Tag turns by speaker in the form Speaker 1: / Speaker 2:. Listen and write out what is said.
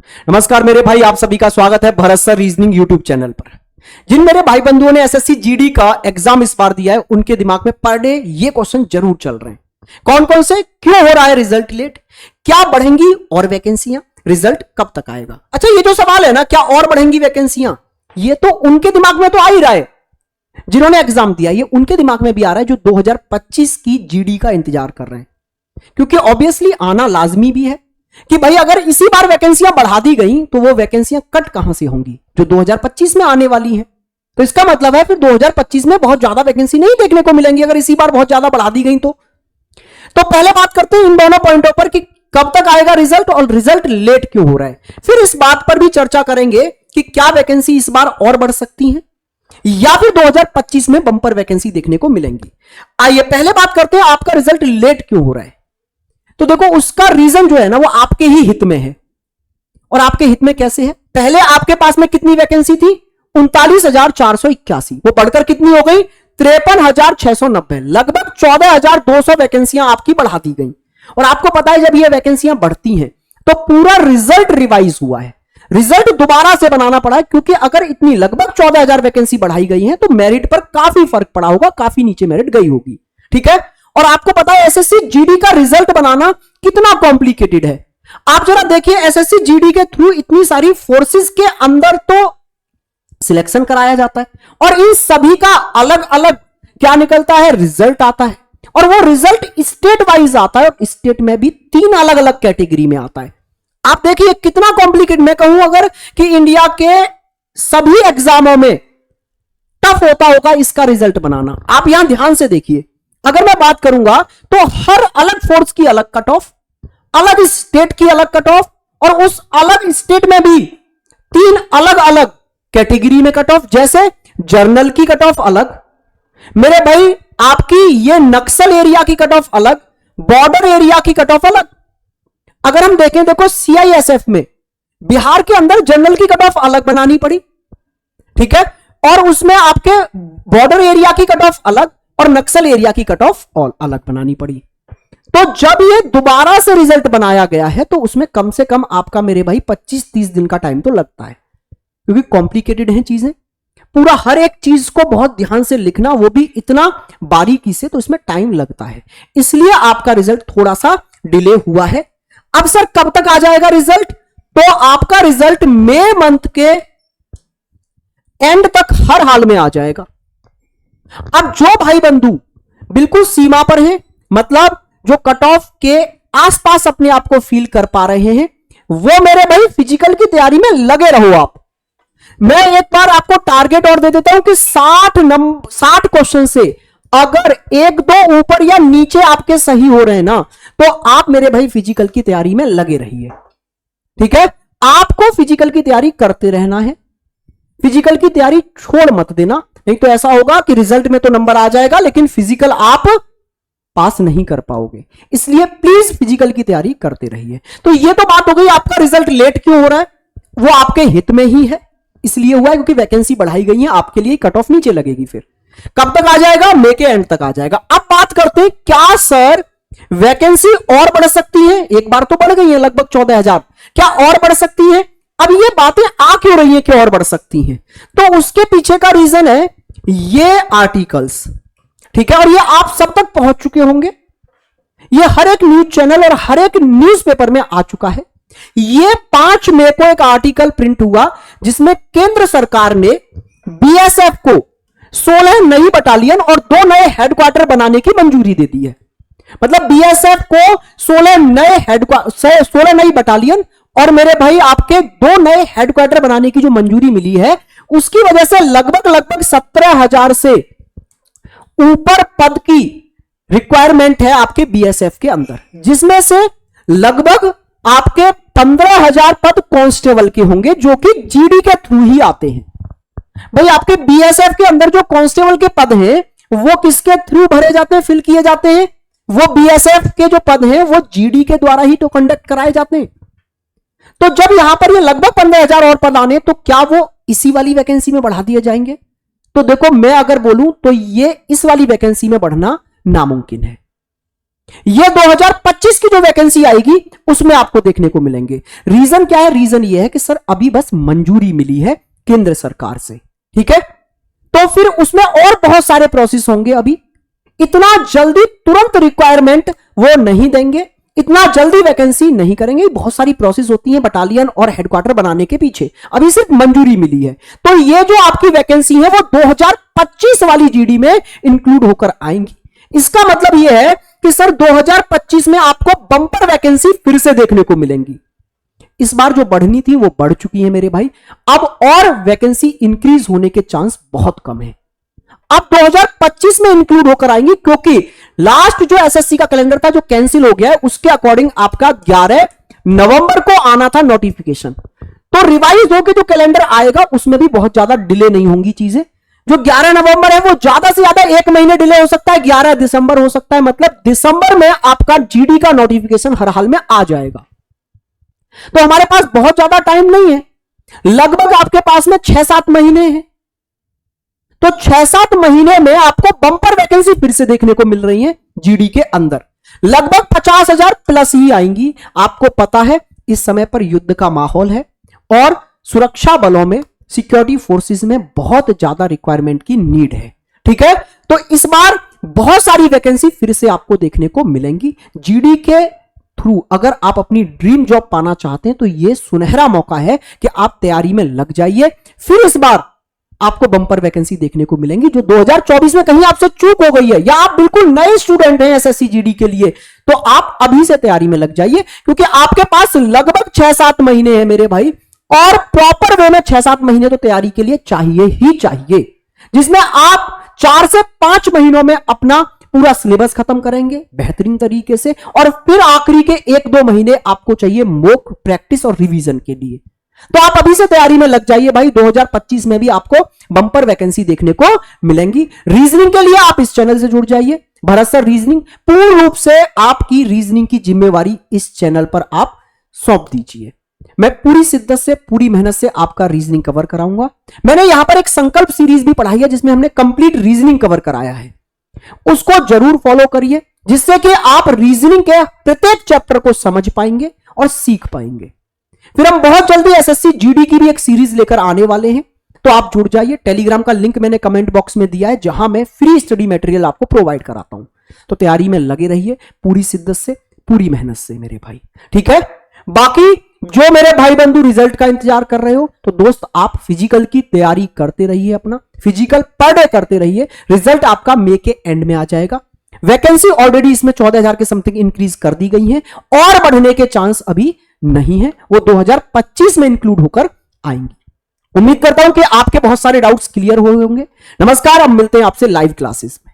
Speaker 1: नमस्कार मेरे भाई, आप सभी का स्वागत है Bharat sir reasoning YouTube channel पर। जिन मेरे भाई बंधुओं ने एसएससी जीडी का एग्जाम इस बार दिया है, उनके दिमाग में पर डे ये क्वेश्चन जरूर चल रहे हैं। कौन कौन से? क्यों हो रहा है रिजल्ट लेट? क्या बढ़ेंगी और वैकेंसियां? रिजल्ट कब तक आएगा? अच्छा, ये जो सवाल है ना, क्या और बढ़ेंगी वैकेंसियां, ये तो उनके दिमाग में तो आ ही रहा है जिन्होंने एग्जाम दिया। ये उनके दिमाग में भी आ रहा है जो 2025 की जीडी का इंतजार कर रहे हैं, क्योंकि ऑब्वियसली आना लाजमी भी है कि भाई अगर इसी बार वैकेंसियां बढ़ा दी गई तो वो वैकेंसियां कट कहां से होंगी जो 2025 में आने वाली हैं। तो इसका मतलब है फिर 2025 में बहुत ज्यादा वैकेंसी नहीं देखने को मिलेंगी अगर इसी बार बहुत ज्यादा बढ़ा दी गई तो पहले बात करते हैं इन दोनों पॉइंटों पर कि कब तक आएगा रिजल्ट और रिजल्ट लेट क्यों हो रहा है। फिर इस बात पर भी चर्चा करेंगे कि क्या वैकेंसी इस बार और बढ़ सकती है या फिर 2025 में बंपर वैकेंसी देखने को मिलेंगी। आइए पहले बात करते हैं आपका रिजल्ट लेट क्यों हो रहा है। तो देखो, उसका रीजन जो है ना वो आपके ही हित में है। और आपके हित में कैसे है? पहले आपके पास में कितनी वैकेंसी थी? 39,481। वो बढ़कर कितनी हो गई? 53,690। लगभग 14,200 वैकेंसियां आपकी बढ़ा दी गई। और आपको पता है जब ये वैकेंसियां बढ़ती हैं तो पूरा रिजल्ट रिवाइज हुआ है, रिजल्ट दोबारा से बनाना पड़ा है, क्योंकि अगर इतनी लगभग 14,000 वैकेंसी बढ़ाई गई है तो मेरिट पर काफी फर्क पड़ा होगा, काफी नीचे मेरिट गई होगी। ठीक है, और आपको पता है एसएससी जीडी का रिजल्ट बनाना कितना कॉम्प्लिकेटेड है। आप जरा देखिए, एसएससी जीडी के थ्रू इतनी सारी फोर्सेस के अंदर तो सिलेक्शन कराया जाता है और इन सभी का अलग अलग क्या निकलता है? रिजल्ट आता है। और वो रिजल्ट स्टेट वाइज आता है और स्टेट में भी 3 अलग अलग कैटेगरी में आता है। आप देखिए कितना कॉम्प्लिकेटेड। मैं कहूं अगर कि इंडिया के सभी एग्जामों में टफ होता होगा इसका रिजल्ट बनाना। आप यहां ध्यान से देखिए, अगर मैं बात करूंगा तो हर अलग फोर्स की अलग कट ऑफ, अलग स्टेट की अलग कट ऑफ, और उस अलग स्टेट में भी 3 अलग अलग कैटेगरी में कट ऑफ। जैसे जर्नल की कट ऑफ अलग, मेरे भाई आपकी ये नक्सल एरिया की कट ऑफ अलग, बॉर्डर एरिया की कट ऑफ अलग। अगर हम देखें, देखो सीआईएसएफ में बिहार के अंदर जनरल की कट ऑफ अलग बनानी पड़ी, ठीक है, और उसमें आपके बॉर्डर एरिया की कट ऑफ अलग और नक्सल एरिया की कट ऑफ अलग बनानी पड़ी। तो जब ये दोबारा से रिजल्ट बनाया गया है तो उसमें कम से कम आपका मेरे भाई 25-30 दिन का टाइम तो लगता है, क्योंकि कॉम्प्लिकेटेड हैं चीजें। पूरा हर एक चीज को बहुत ध्यान से लिखना, वो भी इतना बारीकी से, तो इसमें टाइम लगता है। इसलिए आपका रिजल्ट थोड़ा सा डिले हुआ है। अब सर कब तक आ जाएगा रिजल्ट? तो आपका रिजल्ट मई मंथ के एंड तक हर हाल में आ जाएगा। अब जो भाई बंधु बिल्कुल सीमा पर हैं, मतलब जो कट ऑफ के आसपास अपने आप को फील कर पा रहे हैं, वो मेरे भाई फिजिकल की तैयारी में लगे रहो आप। मैं एक बार आपको टारगेट और दे देता हूं कि 60 क्वेश्चन से अगर 1-2 ऊपर या नीचे आपके सही हो रहे हैं ना, तो आप मेरे भाई फिजिकल की तैयारी में लगे रहिए। ठीक है, आपको फिजिकल की तैयारी करते रहना है, फिजिकल की तैयारी छोड़ मत देना, नहीं तो ऐसा होगा कि रिजल्ट में तो नंबर आ जाएगा लेकिन फिजिकल आप पास नहीं कर पाओगे। इसलिए प्लीज फिजिकल की तैयारी करते रहिए। तो ये तो बात हो गई आपका रिजल्ट लेट क्यों हो रहा है। वो आपके हित में ही है, इसलिए हुआ है क्योंकि वैकेंसी बढ़ाई गई है, आपके लिए कट ऑफ नीचे लगेगी। फिर कब तक आ जाएगा? मई के एंड तक आ जाएगा। अब बात करते हैं, क्या सर वैकेंसी और बढ़ सकती है? एक बार तो बढ़ गई है लगभग 14,000, क्या और बढ़ सकती है? अब ये बातें आ क्यों रही हैं कि और बढ़ सकती हैं? तो उसके पीछे का रीजन है ये आर्टिकल्स, ठीक है, और ये आप सब तक पहुंच चुके होंगे। ये हर एक न्यूज चैनल और हर एक न्यूज़पेपर में आ चुका है। ये 5 मई को एक आर्टिकल प्रिंट हुआ जिसमें केंद्र सरकार ने बीएसएफ को 16 नई बटालियन और 2 नए हेडक्वार्टर बनाने की मंजूरी दे दी है। मतलब बीएसएफ को 16 नई बटालियन और मेरे भाई आपके 2 नए हेडक्वार्टर बनाने की जो मंजूरी मिली है, उसकी वजह से लगभग 17,000 से ऊपर पद की रिक्वायरमेंट है आपके बीएसएफ के अंदर, जिसमें से लगभग आपके 15,000 पद कांस्टेबल के होंगे जो कि जीडी के थ्रू ही आते हैं। भाई आपके बीएसएफ के अंदर जो कांस्टेबल के पद हैं वो किसके थ्रू भरे जाते हैं, फिल किए जाते हैं? वो बीएसएफ के जो पद हैं वो जीडी के द्वारा ही तो कंडक्ट कराए जाते हैं। तो जब यहां पर ये लगभग 15,000 और पद आने, तो क्या वो इसी वाली वैकेंसी में बढ़ा दिए जाएंगे? तो देखो, मैं अगर बोलूं तो ये इस वाली वैकेंसी में बढ़ना नामुमकिन है। ये 2025 की जो वैकेंसी आएगी उसमें आपको देखने को मिलेंगे। रीजन क्या है? रीजन ये है कि सर अभी बस मंजूरी मिली है केंद्र सरकार से, ठीक है, तो फिर उसमें और बहुत सारे प्रोसेस होंगे। अभी इतना जल्दी तुरंत रिक्वायरमेंट वो नहीं देंगे, इतना जल्दी वैकेंसी नहीं करेंगे, बहुत सारी प्रोसेस होती है बटालियन और हेडक्वार्टर बनाने के पीछे। अभी सिर्फ मंजूरी मिली है, तो ये जो आपकी वैकेंसी है वो 2025 वाली जीडी में इंक्लूड होकर आएंगी। इसका मतलब यह है कि सर 2025 में आपको बंपर वैकेंसी फिर से देखने को मिलेंगी। इस बार जो बढ़नी थी वो बढ़ चुकी है मेरे भाई, अब और वैकेंसी इंक्रीज होने के चांस बहुत कम है। अब 2025 में इंक्लूड होकर आएंगी, क्योंकि लास्ट जो एसएससी का कैलेंडर था जो कैंसिल हो गया है, उसके अकॉर्डिंग आपका 11 नवंबर को आना था नोटिफिकेशन। तो रिवाइज होकर जो कैलेंडर आएगा उसमें भी बहुत ज्यादा डिले नहीं होंगी चीजें। जो 11 नवंबर है वो ज्यादा से ज्यादा 1 महीने डिले हो सकता है, 11 दिसंबर हो सकता है, मतलब दिसंबर में आपका जीडी का नोटिफिकेशन हर हाल में आ जाएगा। तो हमारे पास बहुत ज्यादा टाइम नहीं है, लगभग आपके पास में 6-7 महीने हैं। तो 6-7 महीने में आपको बंपर वैकेंसी फिर से देखने को मिल रही है जीडी के अंदर, लगभग 50,000 प्लस ही आएंगी। आपको पता है इस समय पर युद्ध का माहौल है और सुरक्षा बलों में, सिक्योरिटी फोर्सेस में बहुत ज्यादा रिक्वायरमेंट की नीड है, ठीक है। तो इस बार बहुत सारी वैकेंसी फिर से आपको देखने को मिलेंगी जीडी के थ्रू। अगर आप अपनी ड्रीम जॉब पाना चाहते हैं तो यह सुनहरा मौका है कि आप तैयारी में लग जाइए। फिर इस बार आपको बंपर वैकेंसी देखने को मिलेंगी, जो 2024 में कहीं आपसे चूक हो गई है या आप बिल्कुल नए स्टूडेंट हैं एसएससी जीडी के लिए, तो आप अभी से तैयारी में लग जाइए, क्योंकि आपके पास लगभग 6-7 महीने हैं मेरे भाई, और प्रॉपर वे में 6-7 महीने तो तैयारी के लिए चाहिए ही चाहिए, जिसमें आप 4 से 5 महीनों में अपना पूरा सिलेबस खत्म करेंगे बेहतरीन तरीके से, और फिर आखिरी के 1-2 महीने आपको चाहिए मॉक प्रैक्टिस और रिवीजन के लिए। तो आप अभी से तैयारी में लग जाइए भाई, 2025 में भी आपको बंपर वैकेंसी देखने को मिलेंगी। रीजनिंग के लिए आप इस चैनल से जुड़ जाइए, भरत सर रीजनिंग। पूर्ण रूप से आपकी रीजनिंग की जिम्मेवारी इस चैनल पर आप सौंप दीजिए। मैं पूरी शिद्दत से, पूरी मेहनत से आपका रीजनिंग कवर कराऊंगा। मैंने यहां पर एक संकल्प सीरीज भी पढ़ाई है जिसमें हमने कंप्लीट रीजनिंग कवर कराया है, उसको जरूर फॉलो करिए, जिससे कि आप रीजनिंग के प्रत्येक चैप्टर को समझ पाएंगे और सीख पाएंगे। फिर हम बहुत जल्दी एसएससी जीडी की भी एक सीरीज लेकर आने वाले हैं, तो आप जुड़ जाइए। टेलीग्राम का लिंक मैंने कमेंट बॉक्स में दिया है, जहां मैं फ्री स्टडी मटेरियल आपको प्रोवाइड कराता हूं। तो तैयारी में लगे रहिए पूरी शिद्दत से, पूरी मेहनत से मेरे भाई, ठीक है। बाकी जो मेरे भाई बंधु रिजल्ट का इंतजार कर रहे हो, तो दोस्त आप फिजिकल की तैयारी करते रहिए, अपना फिजिकल पर डे करते रहिए। रिजल्ट आपका मई के एंड में आ जाएगा। वैकेंसी ऑलरेडी इसमें 14,000 के समथिंग इंक्रीज कर दी गई है, और बढ़ने के चांस अभी नहीं है, वो 2025 में इंक्लूड होकर आएंगी। उम्मीद करता हूं कि आपके बहुत सारे डाउट्स क्लियर हुए होंगे। नमस्कार, अब मिलते हैं आपसे लाइव क्लासेस में।